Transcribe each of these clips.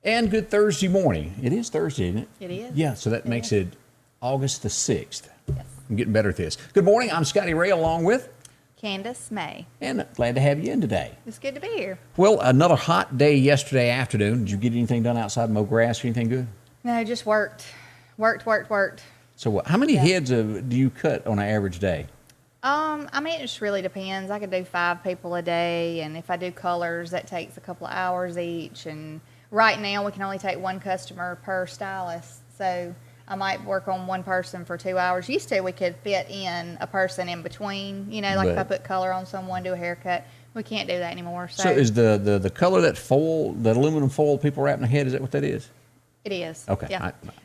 And good Thursday morning. It is Thursday, isn't it? It is. Yeah, so that makes it August the 6th. Yes. I'm getting better at this. Good morning. I'm Scotty Ray along with, Candace May. and glad to have you in today. It's good to be here. Well, another hot day yesterday afternoon. Did you get anything done outside, mow grass or anything good? No, just worked. So how many heads do you cut on an average day? I mean, it just really depends. I could do 5 people a day, and if I do colors, that takes a couple of hours each. And right now, we can only take 1 customer per stylist, so I might work on 1 person for 2 hours. Used to, we could fit in a person in between. You know, like if I put color on someone, do a haircut. We can't do that anymore. So is the color that foil, that aluminum foil people wrap in the head? Is that what that is? It is. Okay.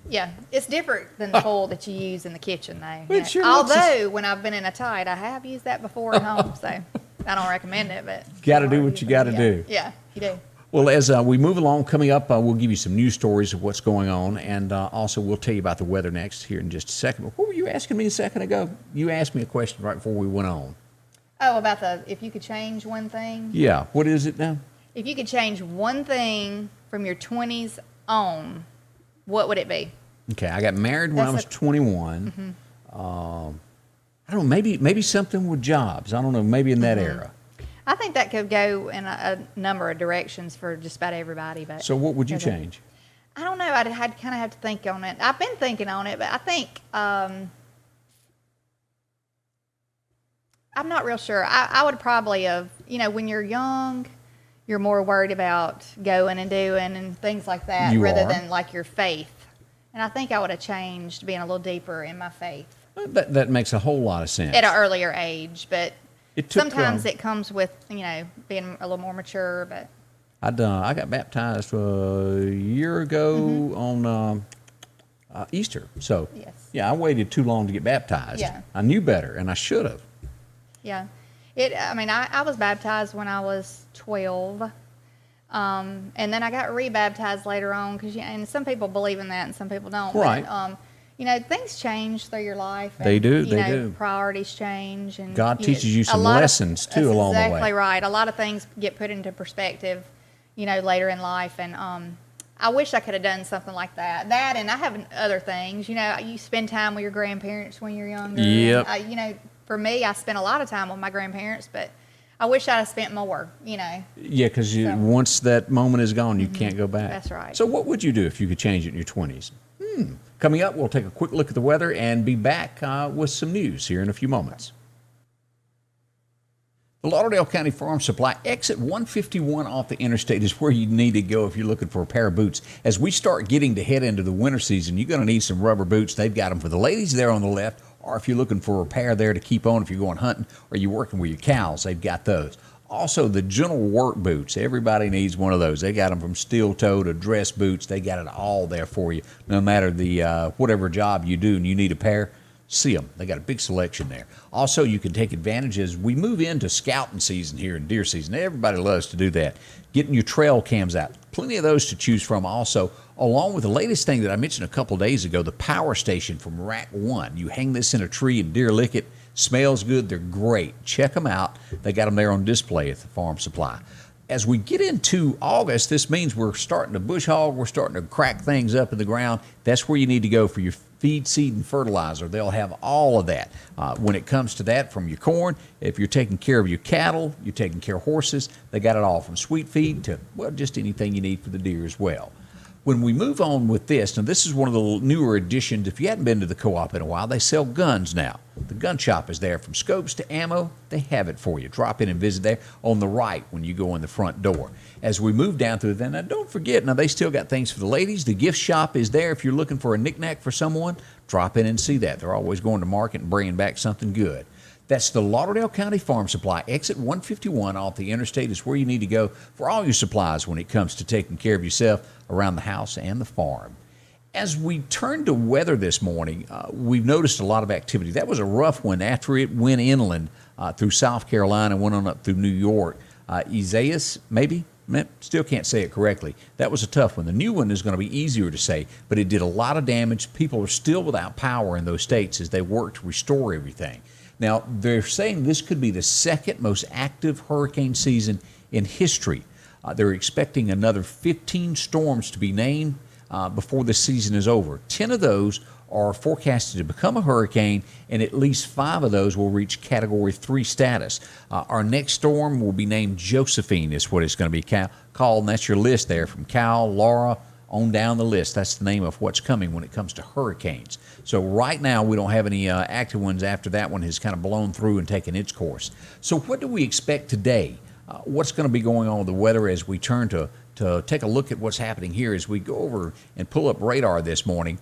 Yeah. It's different than the foil that you use in the kitchen, though. It sure Although, when I've been in a tide, I have used that before at home, so I don't recommend it. But Got to do what you got to do. Yeah, you do. Well, as we move along, coming up, we'll give you some news stories of what's going on, and also we'll tell you about the weather next here in just a second. But what were you asking me a second ago? You asked me a question right before we went on. Oh, about if you could change one thing? Yeah. What is it now? If you could change one thing from your 20s on, what would it be? Okay, I got married when I was 21. I don't know, maybe something with jobs. I don't know, maybe in that era. I think that could go in a number of directions for just about everybody. But So what would you change? I don't know. I'd kind of have to think on it. I've been thinking on it, but I think I'm not real sure. I would probably have, when you're young, you're more worried about going and doing and things like that rather than like your faith. And I think I would have changed being a little deeper in my faith. That makes a whole lot of sense. At an earlier age, but It took, sometimes it comes with, being a little more mature, but. I got baptized a year ago on Easter. So, Yes. yeah, I waited too long to get baptized. Yeah. I knew better, and I should have. Yeah. I was baptized when I was 12. And then I got rebaptized later on and some people believe in that and some people don't. Right. But, things change through your life. And, They do. Priorities change. And God teaches you some lessons, too, along the way. That's exactly right. A lot of things get put into perspective, later in life. And I wish I could have done something like that. That, and I have other things. You spend time with your grandparents when you're younger. Yep. And, for me, I spent a lot of time with my grandparents, but I wish I'd have spent more, Yeah, because once that moment is gone, you can't go back. That's right. So what would you do if you could change it in your 20s? Coming up, we'll take a quick look at the weather and be back with some news here in a few moments. The Lauderdale County Farm Supply exit 151 off the interstate is where you need to go if you're looking for a pair of boots. As we start getting to head into the winter season, you're going to need some rubber boots. They've got them for the ladies there on the left, or if you're looking for a pair there to keep on if you're going hunting or you're working with your cows, they've got those. Also, the general work boots. Everybody needs one of those. They got them from steel toe to dress boots. They got it all there for you. No matter the whatever job you do and you need a pair, see them. They got a big selection there. Also, you can take advantage as we move into scouting season here in deer season. Everybody loves to do that. Getting your trail cams out. Plenty of those to choose from also, along with the latest thing that I mentioned a couple days ago, the Power Station from Rack 1. You hang this in a tree and deer lick it. Smells good. They're great. Check them out. They got them there on display at the Farm Supply. As we get into August, this means we're starting to bush hog. We're starting to crack things up in the ground. That's where you need to go for your feed, seed, and fertilizer. They'll have all of that. When it comes to that, from your corn, if you're taking care of your cattle, you're taking care of horses, they got it all from sweet feed to, just anything you need for the deer as well. When we move on with this, now this is one of the newer additions. If you hadn't been to the co-op in a while, they sell guns now. The gun shop is there. From scopes to ammo, they have it for you. Drop in and visit there on the right when you go in the front door. As we move down through there, now don't forget, now they still got things for the ladies. The gift shop is there. If you're looking for a knickknack for someone, drop in and see that. They're always going to market and bringing back something good. That's the Lauderdale County Farm Supply. Exit 151 off the interstate is where you need to go for all your supplies when it comes to taking care of yourself around the house and the farm. As we turn to weather this morning, we've noticed a lot of activity. That was a rough one after it went inland through South Carolina, went on up through New York. Isaias, maybe? Still can't say it correctly. That was a tough one. The new one is going to be easier to say, but it did a lot of damage. People are still without power in those states as they work to restore everything. Now, they're saying this could be the second most active hurricane season in history. They're expecting another 15 storms to be named before the season is over. 10 of those are forecasted to become a hurricane, and at least 5 of those will reach Category 3 status. Our next storm will be named Josephine, is what it's going to be called, and that's your list there from Cal, Laura, on down the list. That's the name of what's coming when it comes to hurricanes. So right now, we don't have any active ones after that one has kind of blown through and taken its course. So what do we expect today? What's going to be going on with the weather as we turn to take a look at what's happening here as we go over and pull up radar this morning?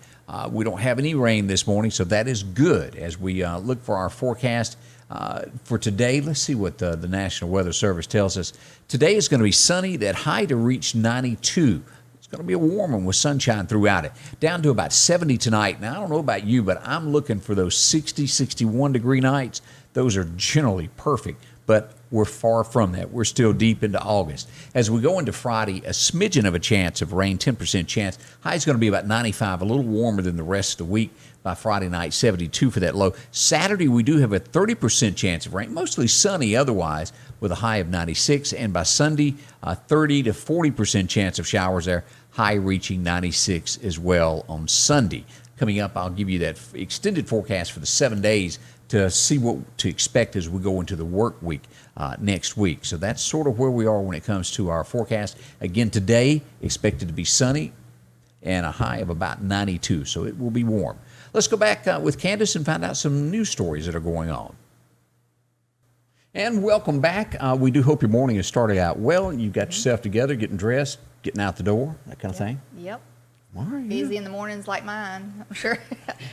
We don't have any rain this morning, so that is good as we look for our forecast for today. Let's see what the National Weather Service tells us. Today is going to be sunny, that high to reach 92. It's going to be a warm one with sunshine throughout it. Down to about 70 tonight. Now, I don't know about you, but I'm looking for those 60, 61 degree nights. Those are generally perfect, but we're far from that. We're still deep into August. As we go into Friday, a smidgen of a chance of rain, 10% chance. High is going to be about 95, a little warmer than the rest of the week. By Friday night, 72 for that low. Saturday, we do have a 30% chance of rain, mostly sunny otherwise, with a high of 96. And by Sunday, 30 to 40% chance of showers there, high reaching 96 as well on Sunday. Coming up, I'll give you that extended forecast for the 7 days to see what to expect as we go into the work week next week. So that's sort of where we are when it comes to our forecast. Again, today, expected to be sunny and a high of about 92, so it will be warm. Let's go back with Candace and find out some news stories that are going on. And welcome back. We do hope your morning has started out well. You've got yourself together, getting dressed, getting out the door, that kind of thing. Yep. All right. Busy in the mornings like mine. I'm sure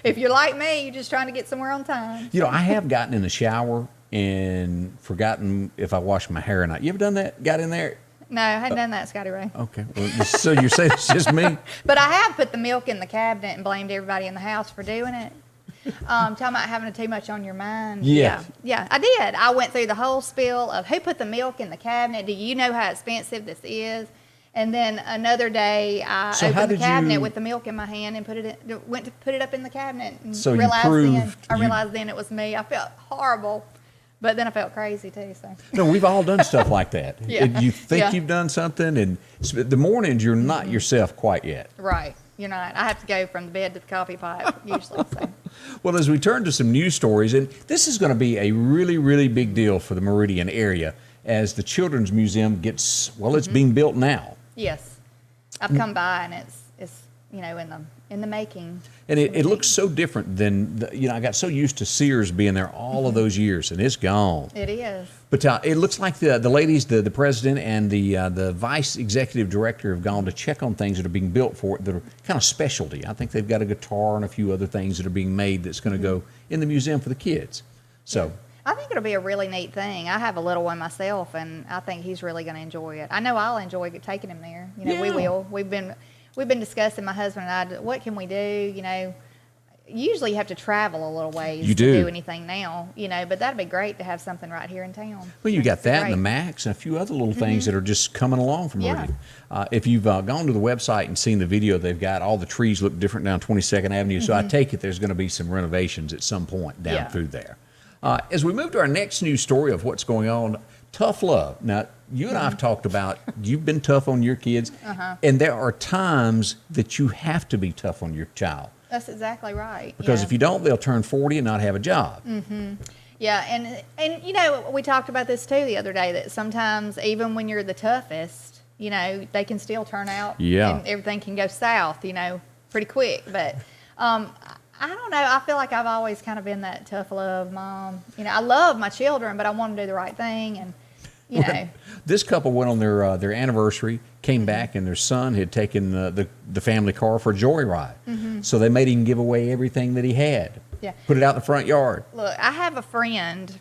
if you're like me, you're just trying to get somewhere on time. You know, I have gotten in the shower and forgotten if I washed my hair or not. You ever done that? Got in there? No, I hadn't done that, Scotty Ray. Okay. Well, so you're saying it's just me? But I have put the milk in the cabinet and blamed everybody in the house for doing it. Talking about having too much on your mind. Yeah. Yeah, I did. I went through the whole spiel of who put the milk in the cabinet. Do you know how expensive this is? And then another day, I opened the cabinet with the milk in my hand and went to put it up in the cabinet. And So you realized proved then it was me. I felt horrible, but then I felt crazy too. So No, we've all done stuff like that. Yeah. You think Yeah. you've done something, and the mornings you're not yourself quite yet. right, you're not. I have to go from the bed to the coffee pot usually. So Well, as we turn to some news stories, and this is going to be a really, really big deal for the Meridian area as the Children's Museum gets, well, it's being built now. yes, I've come by and it's in the making. And it looks so different than, I got so used to Sears being there all of those years, and it's gone. It is. But it looks like the ladies, the president and the vice executive director have gone to check on things that are being built for it that are kind of specialty. I think they've got a guitar and a few other things that are being made that's going to go in the museum for the kids. So I think it'll be a really neat thing. I have a little one myself, and I think he's really going to enjoy it. I know I'll enjoy taking him there. We Yeah. will. We've been discussing, my husband and I, what can we do? Usually you have to travel a little ways You to do. do anything now, but that'd be great to have something right here in town. Well, you got It'd be that and the great. Max and a few other little things that are just coming along from Yeah. Meridian. If you've gone to the website and seen the video, they've got all the trees look different down 22nd Avenue. So I take it there's going to be some renovations at some point down Yeah. through there. As we move to our next news story of what's going on, tough love. Now, you and I have talked about you've been tough on your kids, and there are times that you have to be tough on your child. That's exactly right. Because yeah. if you don't, they'll turn 40 and not have a job. Yeah, and we talked about this too the other day, that sometimes even when you're the toughest, they can still turn out Yeah. and everything can go south, pretty quick. But I don't know. I feel like I've always kind of been that tough love mom. I love my children, but I want to do the right thing, and This couple went on their anniversary, came back, and their son had taken the family car for a joyride. So they made him give away everything that he had. Yeah. Put it out in the front yard. Look, I have a friend,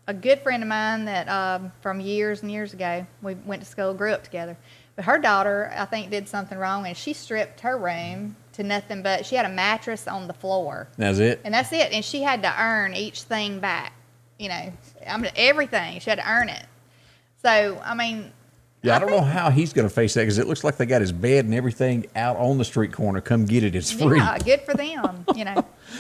a good friend of mine that from years and years ago, we went to school, grew up together. But her daughter, I think, did something wrong, and she stripped her room to nothing but she had a mattress on the floor. That's it. And that's it. And she had to earn each thing back, everything. She had to earn it. So, Yeah, I don't know how he's going to face that because it looks like they got his bed and everything out on the street corner. Come get it. It's free. Yeah, good for them,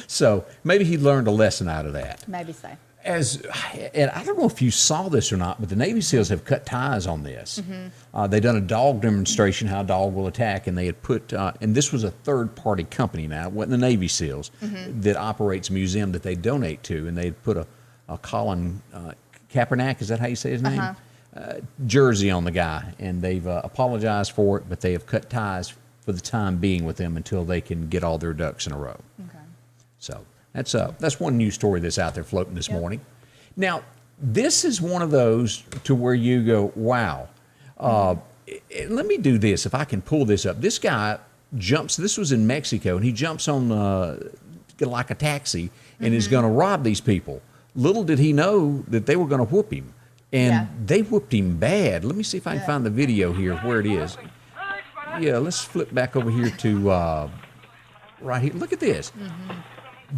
So maybe he learned a lesson out of that. Maybe so. And I don't know if you saw this or not, but the Navy SEALs have cut ties on this. They've done a dog demonstration, how a dog will attack, and they had put, and this was a third-party company now, it wasn't the Navy SEALs, that operates a museum that they donate to, and they had put a Colin Kaepernick, is that how you say his name? Jersey on the guy, and they've apologized for it, but they have cut ties for the time being with them until they can get all their ducks in a row. Okay. So that's one news story that's out there floating this morning. Now, this is one of those to where you go, wow. Let me do this if I can pull this up. This guy jumps. This was in Mexico, and he jumps on like a taxi and is going to rob these people. Little did he know that they were going to whoop him, and they whooped him bad. Let me see if I can find the video here where it is. Yeah, let's flip back over here to right here. Look at this.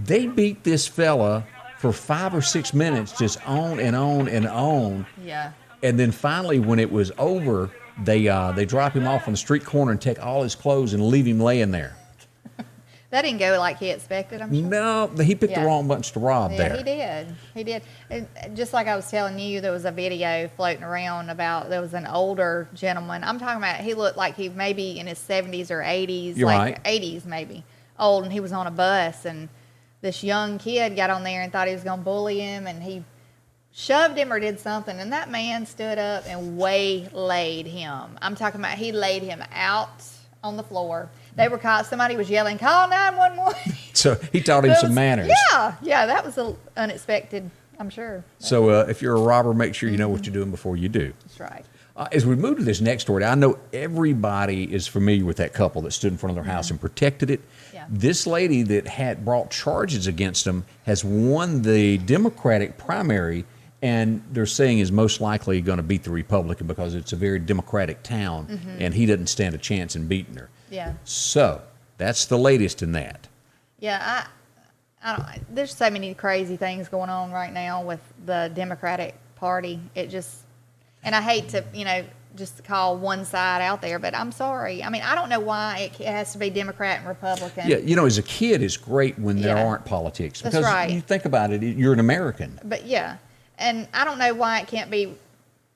They beat this fella for 5 or 6 minutes, just on and on and on. Yeah. And then finally, when it was over, they drop him off on the street corner and take all his clothes and leave him laying there. That didn't go like he expected, I'm sure. No, he picked the wrong bunch to rob there. He did. He did. And just like I was telling you, there was a video floating around about there was an older gentleman. I'm talking about he looked like he maybe in his 70s or 80s, You're like right. 80s maybe, old, and he was on a bus, and this young kid got on there and thought he was going to bully him, and he shoved him or did something, and that man stood up and waylaid him. I'm talking about he laid him out on the floor. They were caught. Somebody was yelling, "Call 911." So he taught him some manners. Yeah, that was unexpected, I'm sure. So if you're a robber, make sure you know what you're doing before you do. That's right. As we move to this next story, I know everybody is familiar with that couple that stood in front of their house and protected it. Yeah. This lady that had brought charges against them has won the Democratic primary, and they're saying is most likely going to beat the Republican because it's a very Democratic town, and he doesn't stand a chance in beating her. Yeah. So that's the latest in that. Yeah, I don't. There's so many crazy things going on right now with the Democratic Party. It just, and I hate to, just call one side out there, but I'm sorry. I mean, I don't know why it has to be Democrat and Republican. Yeah, as a kid, it's great when there Yeah. aren't politics That's because right. you think about it, you're an American. But yeah, and I don't know why it can't be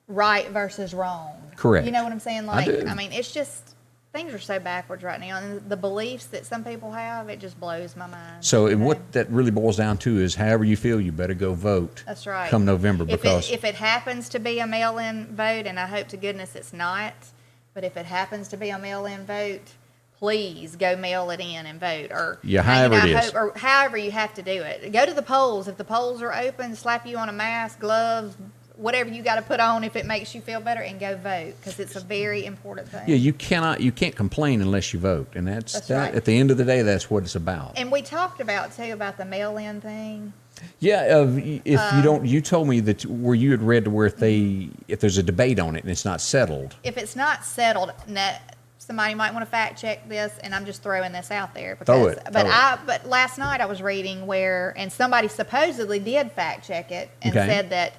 right versus wrong. Correct. You know what I'm saying? I do. I mean, it's just things are so backwards right now, and the beliefs that some people have, it just blows my mind. So you know? what that really boils down to is however you feel, you better go vote. That's right. Come November, because if it happens to be a mail-in vote, and I hope to goodness it's not, but if it happens to be a mail-in vote, please go mail it in and vote, or however it is, or however you have to do it. Go to the polls. If the polls are open, slap you on a mask, gloves, whatever you got to put on if it makes you feel better, and go vote, because it's a very important thing. yeah, you can't complain unless you vote, and that's right. At the end of the day, that's what it's about. And we talked about the mail-in thing. Yeah, if you don't, you told me that where you had read to where if there's a debate on it and it's not settled. If it's not settled, somebody might want to fact check this, and I'm just throwing this out there. Throw it. But last night I was reading and somebody supposedly did fact check it and said that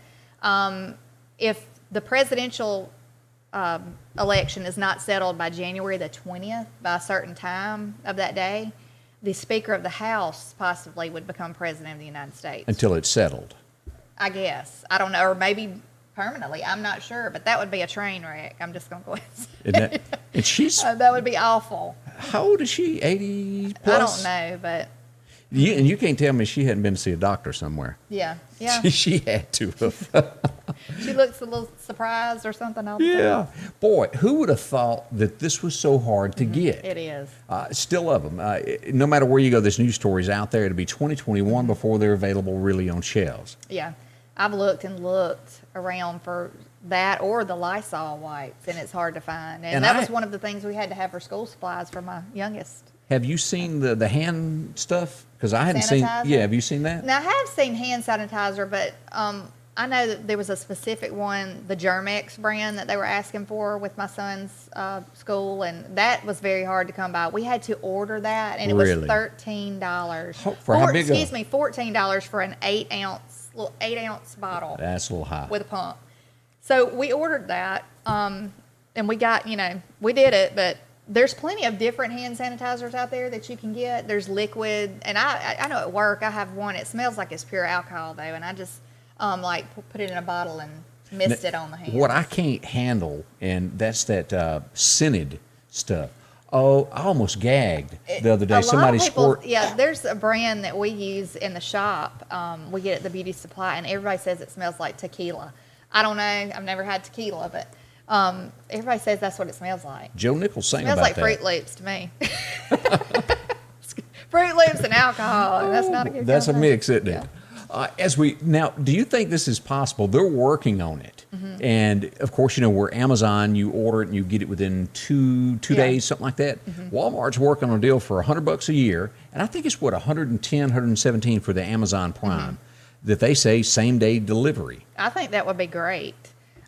if the presidential election is not settled by January the 20th, by a certain time of that day, the Speaker of the House possibly would become President of the United States. Until it's settled. I guess. I don't know, or maybe permanently. I'm not sure, but that would be a train wreck. I'm just going to go ahead and say. And she's that would be awful. how old is she? 80 plus? I don't know, but And you can't tell me she hadn't been to see a doctor somewhere. yeah. She had to have. She looks a little surprised or something. All the time. Yeah. Boy, who would have thought that this was so hard to get? It is. Still of them. No matter where you go, this news story's out there. It'll be 2021 before they're available really on shelves. Yeah. I've looked and looked around for that or the Lysol wipes, and it's hard to find. And that was one of the things we had to have for school supplies for my youngest. Have you seen the hand stuff? Because I hadn't seen. Sanitizer? Yeah, have you seen that? Now, I have seen hand sanitizer, but I know that there was a specific one, the Germex brand, that they were asking for with my son's school, and that was very hard to come by. We had to order that, and it was $13. For how big? Excuse me, $14 for an 8-ounce bottle. That's a little high. With a pump. So we ordered that, and we got, we did it, but there's plenty of different hand sanitizers out there that you can get. There's liquid, and I know at work I have one. It smells like it's pure alcohol, though, and like put it in a bottle and mist it on the hands. What I can't handle, and that's that scented stuff. Oh, I almost gagged the other day. Somebody squirt. Yeah, there's a brand that we use in the shop. We get at the beauty supply, and everybody says it smells like tequila. I don't know. I've never had tequila, but everybody says that's what it smells like. Joe Nichols sang Smells about like that. Fruit Loops to me. Fruit Loops and alcohol. That's not a good That's a combination. mix, isn't it? Yeah. Now, do you think this is possible? They're working on it, Mm-hmm. and of course, where Amazon, you order it and you get it within two Yeah. days, something like that. Walmart's working on a deal for $100 a year, and I think it's what 110, 117 for the Amazon Prime. That they say same day delivery. I think that would be great.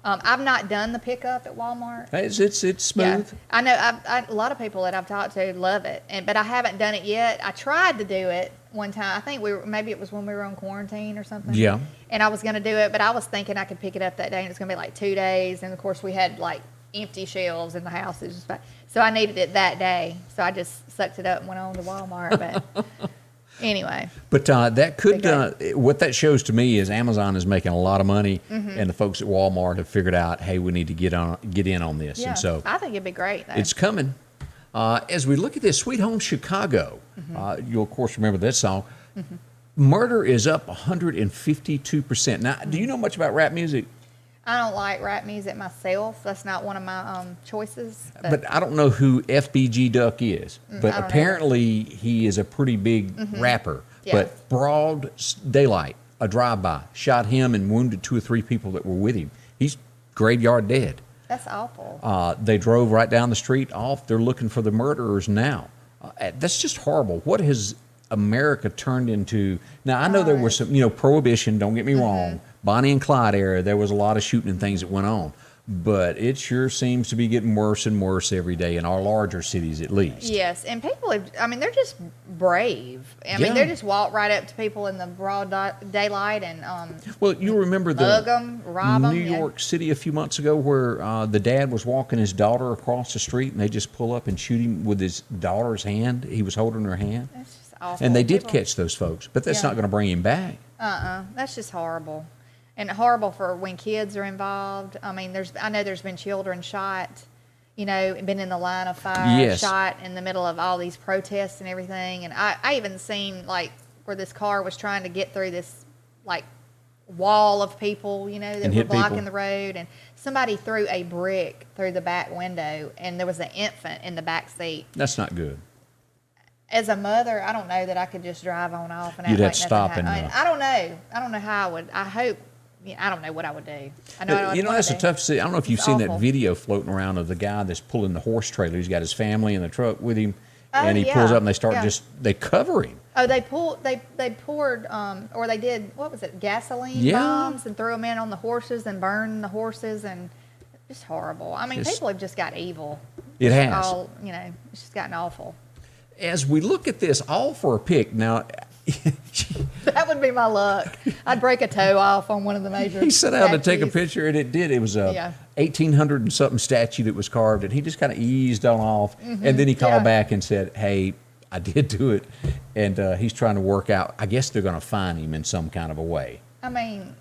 I've not done the pickup at Walmart. It's smooth. Yeah. I know a lot of people that I've talked to love it, but I haven't done it yet. I tried to do it one time. I think maybe it was when we were on quarantine or something. Yeah. And I was going to do it, but I was thinking I could pick it up that day, and it's going to be like 2 days. And of course, we had like empty shelves in the house. It was just so I needed it that day. So I just sucked it up and went on to Walmart. But anyway. But that could, Okay. what that shows to me is Amazon is making a lot of money, Mm-hmm. and the folks at Walmart have figured out, hey, we need to get in on this. Yeah. And so I think it'd be great. Though. it's coming. As we look at this, Sweet Home Chicago, you'll of course remember that song. Murder is up 152%. Now, do you know much about rap music? I don't like rap music myself. That's not one of my choices. But I don't know who FBG Duck is. But I don't know. apparently he is a pretty big rapper. Yeah. But broad daylight, a drive-by, shot him and wounded 2 or 3 people that were with him. He's graveyard dead. That's awful. They drove right down the street off. They're looking for the murderers now. That's just horrible. What has America turned into? Now, I know there was some, prohibition, don't get me wrong. Bonnie and Clyde era, there was a lot of shooting and things that went on. But it sure seems to be getting worse and worse every day in our larger cities, at least. Yes, and people they're just brave. I Yeah. mean, they just walk right up to people in the broad daylight and Well, you remember mug the them, rob them. New York City a few months ago where the dad was walking his daughter across the street and they just pull up and shoot him with his daughter's hand. He was holding her hand. That's just awful. And they did People- catch those folks, but that's Yeah. not going to bring him back. That's just horrible, and horrible for when kids are involved. I mean, I know there's been children shot, been in the line of fire, Yes. shot in the middle of all these protests and everything. And I even seen like where this car was trying to get through this like wall of people, that And were hit blocking people. the road, and somebody threw a brick through the back window, and there was an infant in the back seat. That's not good. As a mother, I don't know that I could just drive on off and act You'd have like to nothing stop happened. and, I don't know. I don't know how I would. I hope. I don't know what I would do. I know. I That's a tough city. I don't know if you've It's seen that awful. video floating around of the guy that's pulling the horse trailer. He's got his family in the truck with him, Oh, and he yeah, pulls up and they start yeah. they cover him. Oh, they poured, or they did, what was it, gasoline Yeah. bombs and threw them in on the horses and burned the horses, and just horrible. I mean, It's- people have just got evil. It It's has. all, it's just gotten awful. As we look at this, all for a pick. Now, That would be my luck. I'd break a toe off on one of the major. he set out to take a statues. picture, and it did. It was a Yeah. 1800 and something statue that was carved, and he just kind of eased on off, and then he called Yeah. back and said, "Hey, I did do it," and he's trying to work out. I guess they're going to find him in some kind of a way. I mean,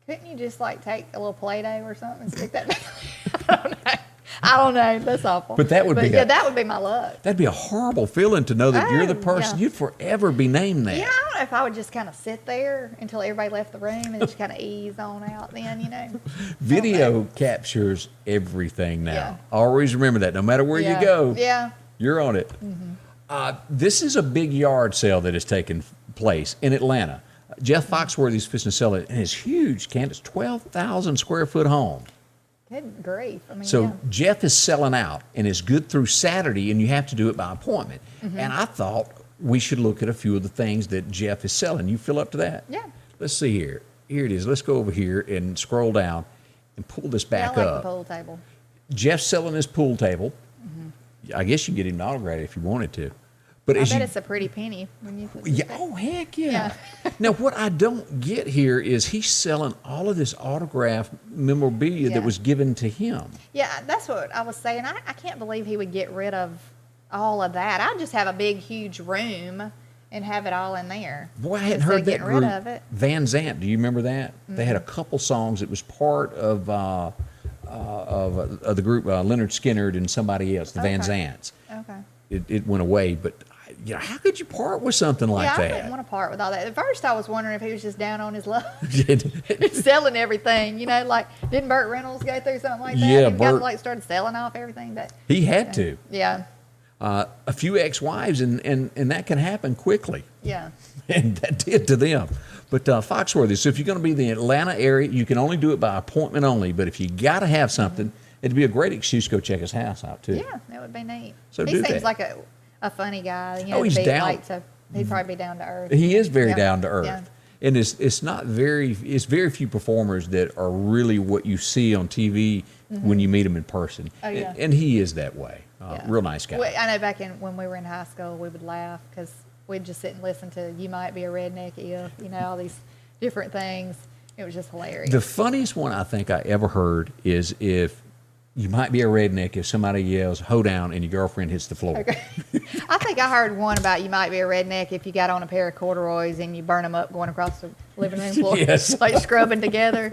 couldn't you just like take a little Play-Doh or something and stick that? I don't know. That's awful. But that would be that would be my luck. That'd be a horrible feeling to know that you're the Oh, person. yeah. You'd forever be named that. Yeah, I don't know if I would just kind of sit there until everybody left the room and just kind of ease on out. Then, Video captures everything now. Yeah. Always remember that. No matter where Yeah. you go, Yeah. you're on it. This is a big yard sale that has taken place in Atlanta. Jeff Foxworthy's fixing to sell it, and it's huge, Candace, 12,000 square foot home. Good grief. I mean, So yeah. Jeff is selling out, and it's good through Saturday, and you have to do it by appointment. Mm-hmm. And I thought we should look at a few of the things that Jeff is selling. You fill up to that? Yeah. Let's see here. Here it is. Let's go over here and scroll down and pull this Yeah, I back like up. the pool table. Jeff's selling his pool table. I guess you can get him to autograph it if you wanted to. But I as bet you, it's a pretty penny when you put yeah, oh heck yeah. Now what I don't get here is he's selling all of this autograph memorabilia that Yeah. was given to him. Yeah, that's what I was saying. I can't believe he would get rid of all of that. I'd just have a big, huge room and have it all in there. Boy, I hadn't instead heard of that getting group. rid of it. Van Zant, do you remember that? They had a couple songs. It was part of the group Leonard Skinner and somebody else, the Van Okay. Zants. Okay. It went away, but how could you part with something like Yeah, I that? didn't want to part with all that. At first, I was wondering if he was just down on his luck, selling everything. Like didn't Burt Reynolds go through something like that? Yeah, and got, Burt- started selling off everything. But He had to. yeah, A few ex-wives, and that can happen quickly. yeah. And that did to them. But Foxworthy, so if you're going to be in the Atlanta area, you can only do it by appointment only. But if you got to have something, it'd be a great excuse to go check his house out, too. Yeah, that would be neat. So he do seems that. like a funny guy. Oh, he's to be down. Like, so he'd probably be down to earth. He is very Yeah. down to earth. Yeah. And it's very few performers that are really what you see on TV when you meet them in person. Oh, yeah. And he is that way. Yeah. Real nice guy. I know back when we were in high school, we would laugh because we'd just sit and listen to "You Might Be a Redneck If," all these different things. It was just hilarious. The funniest one I think I ever heard is if you might be a redneck if somebody yells "Ho down" and your girlfriend hits the floor. Okay. I think I heard one about you might be a redneck if you got on a pair of corduroys and you burn them up going across the living room floor, Yes. like scrubbing together.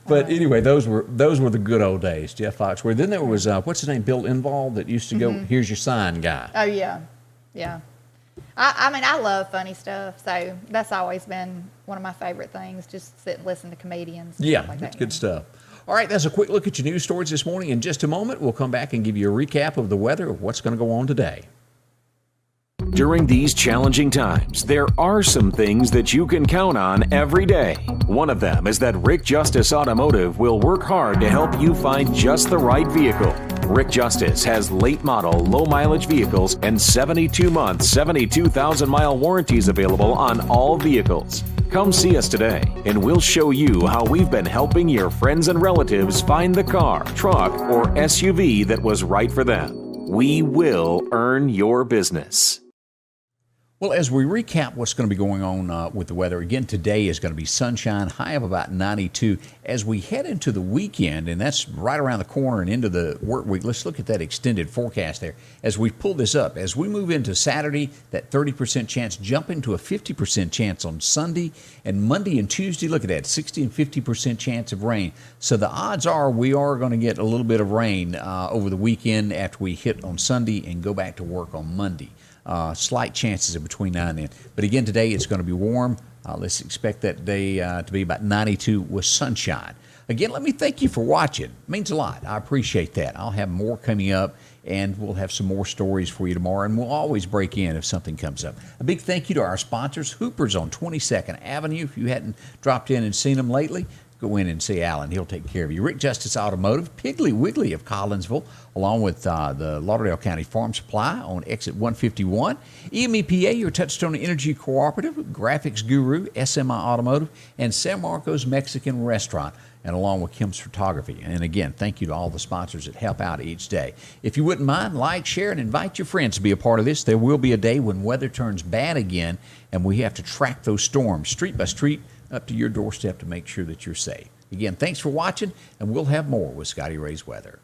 But anyway, those were the good old days, Jeff Foxworthy. Then there was what's his name, Bill Engvall, that used to go, "Here's your sign," guy. Oh yeah, yeah. I mean, I love funny stuff, so that's always been one of my favorite things. Just sit and listen to comedians. And Yeah, stuff like that's that, good stuff. All right, that's a quick look at your news stories this morning. In just a moment, we'll come back and give you a recap of the weather of what's going to go on today. During these challenging times, there are some things that you can count on every day. One of them is that Rick Justice Automotive will work hard to help you find just the right vehicle. Rick Justice has late model, low mileage vehicles and 72-month, 72,000-mile warranties available on all vehicles. Come see us today, and we'll show you how we've been helping your friends and relatives find the car, truck, or SUV that was right for them. We will earn your business. Well, as we recap what's going to be going on with the weather, again, today is going to be sunshine, high of about 92. As we head into the weekend, and that's right around the corner and into the work week, let's look at that extended forecast there. As we pull this up, as we move into Saturday, that 30% chance jumping to a 50% chance on Sunday, and Monday and Tuesday, look at that, 60 and 50% chance of rain. So the odds are we are going to get a little bit of rain over the weekend after we hit on Sunday and go back to work on Monday. Slight chances of between now and then. But again, today it's going to be warm. Let's expect that day to be about 92 with sunshine. Again, let me thank you for watching. It means a lot. I appreciate that. I'll have more coming up, and we'll have some more stories for you tomorrow, and we'll always break in if something comes up. A big thank you to our sponsors, Hooper's on 22nd Avenue. If you hadn't dropped in and seen them lately, go in and see Alan. He'll take care of you. Rick Justice Automotive, Piggly Wiggly of Collinsville, along with the Lauderdale County Farm Supply on exit 151. EMEPA, your Touchstone Energy Cooperative, Graphics Guru, SMI Automotive, and San Marcos Mexican Restaurant, and along with Kim's Photography. And again, thank you to all the sponsors that help out each day. If you wouldn't mind, like, share, and invite your friends to be a part of this. There will be a day when weather turns bad again, and we have to track those storms street by street up to your doorstep to make sure that you're safe. Again, thanks for watching, and we'll have more with Scotty Ray's Weather.